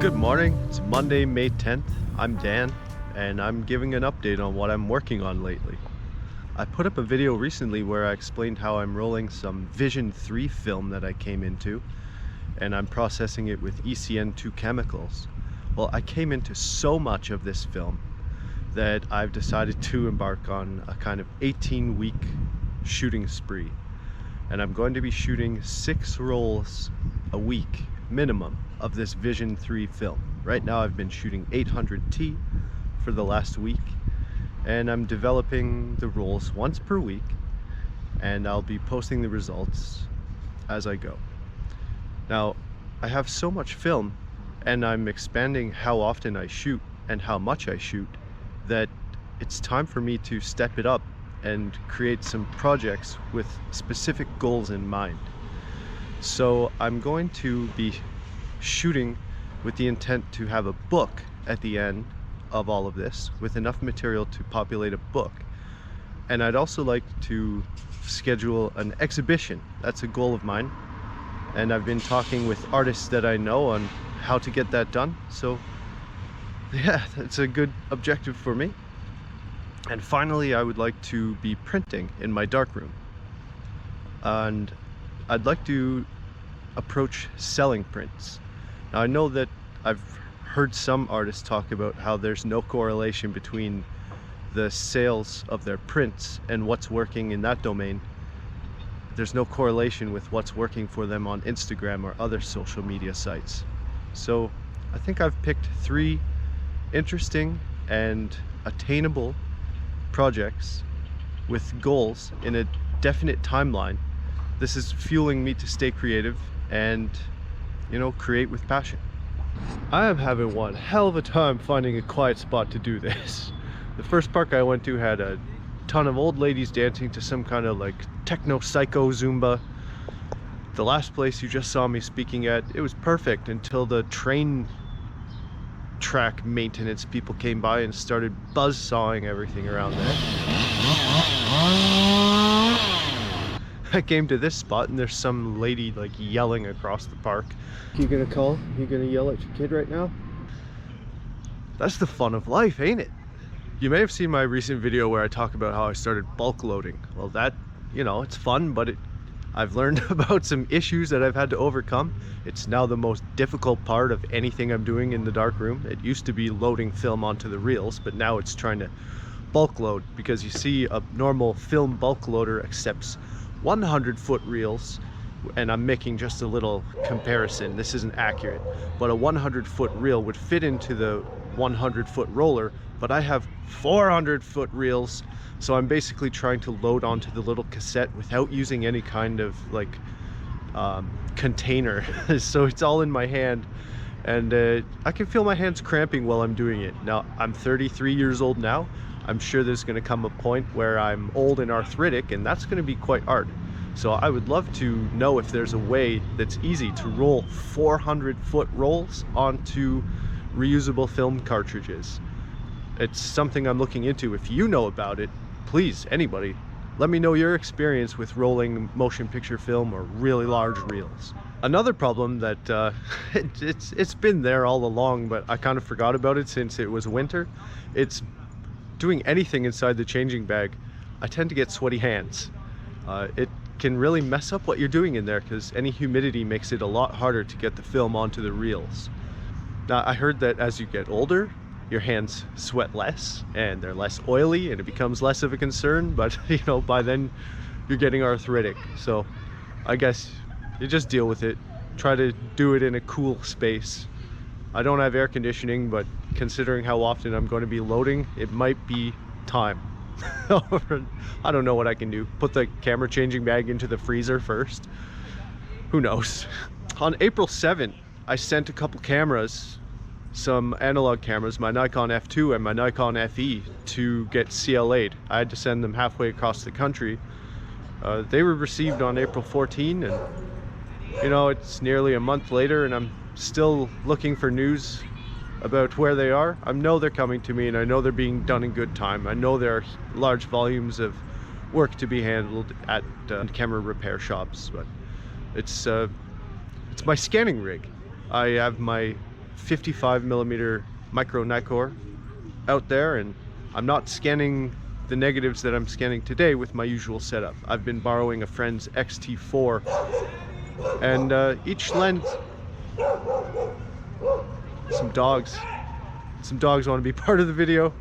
Good morning, it's Monday, May 10th. I'm Dan, and I'm giving an update on what I'm working on lately. I put up a video recently where I explained how I'm rolling some Vision3 film that I came into, and I'm processing it with ECN2 chemicals. Well, I came into so much of this film that I've decided to embark on a kind of 18-week shooting spree. And I'm going to be shooting 6 rolls a week minimum of this Vision3 film. Right now I've been shooting 800T for the last week, and I'm developing the rolls once per week, and I'll be posting the results as I go. Now, I have so much film, and I'm expanding how often I shoot and how much I shoot, that it's time for me to step it up and create some projects with specific goals in mind. So I'm going to be shooting with the intent to have a book at the end of all of this, with enough material to populate a book. And I'd also like to schedule an exhibition. That's a goal of mine, and I've been talking with artists that I know on how to get that done. So yeah, that's a good objective for me. And finally, I would like to be printing in my darkroom, and I'd like to approach selling prints. Now, I know that I've heard some artists talk about how there's no correlation between the sales of their prints and what's working in that domain. There's no correlation with what's working for them on Instagram or other social media sites. So I think I've picked 3 interesting and attainable projects with goals in a definite timeline. This is fueling me to stay creative and, you know, create with passion. I am having one hell of a time finding a quiet spot to do this. The first park I went to had a ton of old ladies dancing to some kind of like techno psycho Zumba. The last place you just saw me speaking at, it was perfect until the train track maintenance people came by and started buzzsawing everything around there. I came to this spot and there's some lady like yelling across the park. You gonna call? You gonna yell at your kid right now? That's the fun of life, ain't it? You may have seen my recent video where I talk about how I started bulk loading. Well, that, you know, it's fun, but I've learned about some issues that I've had to overcome. It's now the most difficult part of anything I'm doing in the darkroom. It used to be loading film onto the reels, but now it's trying to bulk load, because you see a normal film bulk loader accepts 100-foot reels, and I'm making just a little comparison. This isn't accurate, but a 100-foot reel would fit into the 100-foot roller, but I have 400-foot reels. So I'm basically trying to load onto the little cassette without using any kind of like container. So it's all in my hand, and I can feel my hands cramping while I'm doing it. Now, I'm 33 years old now. I'm sure there's going to come a point where I'm old and arthritic, and that's going to be quite hard. So I would love to know if there's a way that's easy to roll 400-foot rolls onto reusable film cartridges. It's something I'm looking into. If you know about it, please, anybody, let me know your experience with rolling motion picture film or really large reels. Another problem that it's been there all along, but I kind of forgot about it since it was winter. It's doing anything inside the changing bag. I tend to get sweaty hands. It can really mess up what you're doing in there, because any humidity makes it a lot harder to get the film onto the reels. Now, I heard that as you get older, your hands sweat less and they're less oily and it becomes less of a concern, but you know, by then you're getting arthritic. So I guess you just deal with it. Try to do it in a cool space. I don't have air conditioning, but considering how often I'm going to be loading, it might be time. I don't know what I can do. Put the camera changing bag into the freezer first. Who knows? On April 7th, I sent a couple cameras, some analog cameras, my Nikon F2 and my Nikon FE, to get CLA'd. I had to send them halfway across the country. They were received on April 14, and you know, it's nearly a month later and I'm still looking for news about where they are. I know they're coming to me, and I know they're being done in good time. I know there are large volumes of work to be handled at camera repair shops, but it's my scanning rig. I have my 55mm micro Nikkor out there, and I'm not scanning the negatives that I'm scanning today with my usual setup. I've been borrowing a friend's X-T4, and each lens... Some dogs want to be part of the video.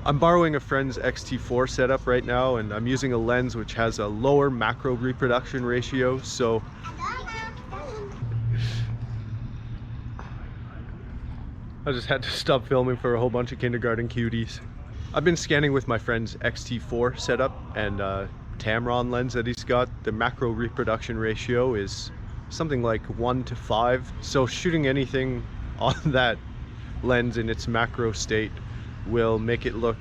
I'm borrowing a friend's X-T4 setup right now, and I'm using a lens which has a lower macro reproduction ratio, so I just had to stop filming for a whole bunch of kindergarten cuties. I've been scanning with my friend's X-T4 setup and Tamron lens that he's got. The macro reproduction ratio is something like 1:5, so shooting anything on that lens in its macro state will make it look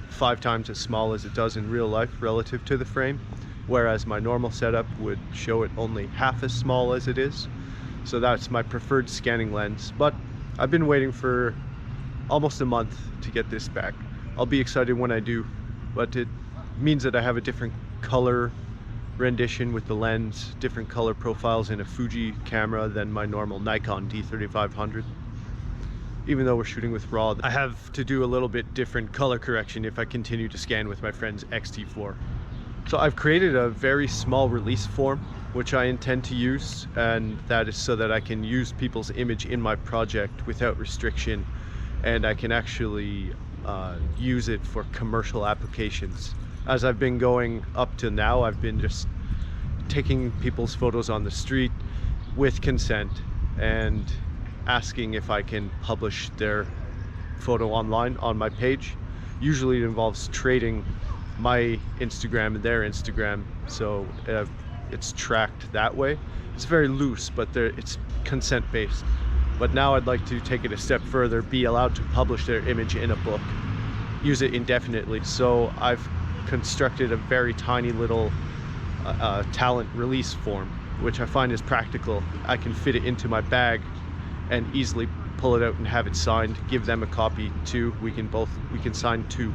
5 times as small as it does in real life relative to the frame, whereas my normal setup would show it only half as small as it is. So that's my preferred scanning lens, but I've been waiting for almost a month to get this back. I'll be excited when I do, but it means that I have a different color rendition with the lens, different color profiles in a Fuji camera than my normal Nikon D3500. Even though we're shooting with RAW, I have to do a little bit different color correction if I continue to scan with my friend's X-T4. So I've created a very small release form which I intend to use, and that is so that I can use people's image in my project without restriction, and I can actually use it for commercial applications. As I've been going up to now, I've been just taking people's photos on the street with consent and asking if I can publish their photo online on my page. Usually it involves trading my Instagram and their Instagram, so it's tracked that way. It's very loose, but it's consent based. But now I'd like to take it a step further, be allowed to publish their image in a book, use it indefinitely. So I've constructed a very tiny little talent release form, which I find is practical. I can fit it into my bag and easily pull it out and have it signed, give them a copy too. We can sign 2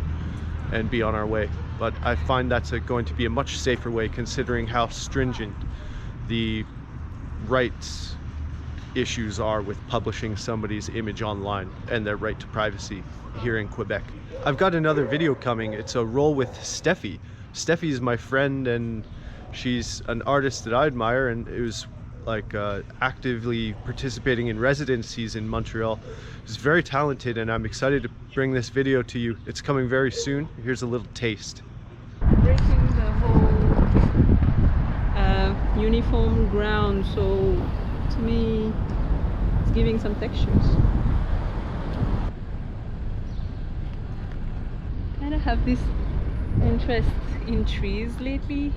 and be on our way. But I find that's going to be a much safer way, considering how stringent the rights issues are with publishing somebody's image online and their right to privacy here in Quebec. I've got another video coming. It's a roll with Steffie. Steffie is my friend, and she's an artist that I admire, and it was like actively participating in residencies in Montreal. She's very talented, and I'm excited to bring this video to you. It's coming very soon. Here's a little taste. Breaking the whole uniform ground, so to me it's giving some textures. Kind of have this interest in trees lately,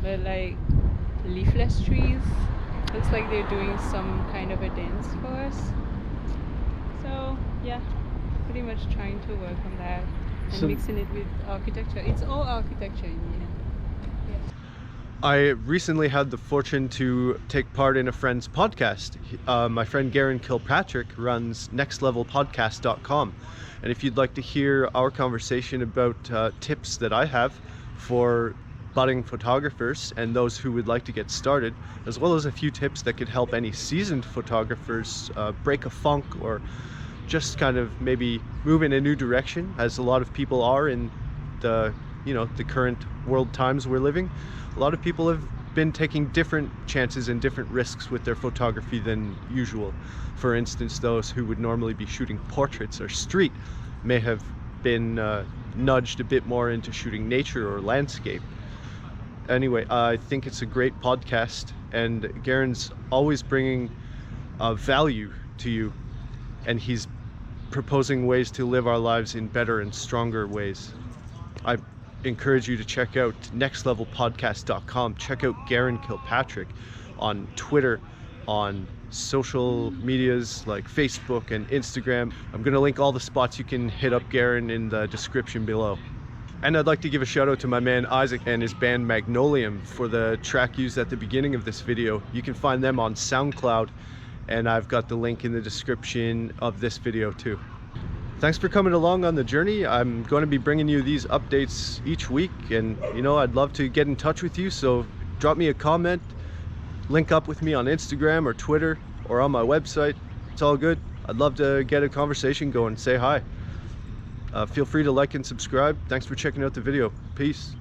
but like leafless trees. Looks like they're doing some kind of a dance for us. So yeah, pretty much trying to work on that and mixing it with architecture. It's all architecture in the end. Yeah. I recently had the fortune to take part in a friend's podcast. My friend Garin Kilpatrick runs nextlevelpodcast.com, and if you'd like to hear our conversation about tips that I have for budding photographers and those who would like to get started, as well as a few tips that could help any seasoned photographers break a funk or just kind of maybe move in a new direction, as a lot of people are in the current world times we're living. A lot of people have been taking different chances and different risks with their photography than usual. For instance, those who would normally be shooting portraits or street may have been nudged a bit more into shooting nature or landscape. Anyway, I think it's a great podcast, and Garin's always bringing value to you, and he's proposing ways to live our lives in better and stronger ways. I encourage you to check out nextlevelpodcast.com. Check out Garin Kilpatrick on Twitter, on social medias like Facebook and Instagram. I'm going to link all the spots you can hit up Garin in the description below. And I'd like to give a shout out to my man Isaac and his band Magnolium for the track used at the beginning of this video. You can find them on SoundCloud, and I've got the link in the description of this video too. Thanks for coming along on the journey. I'm going to be bringing you these updates each week, and I'd love to get in touch with you, so drop me a comment, link up with me on Instagram or Twitter or on my website. It's all good. I'd love to get a conversation going. Say hi. Feel free to like and subscribe. Thanks for checking out the video. Peace.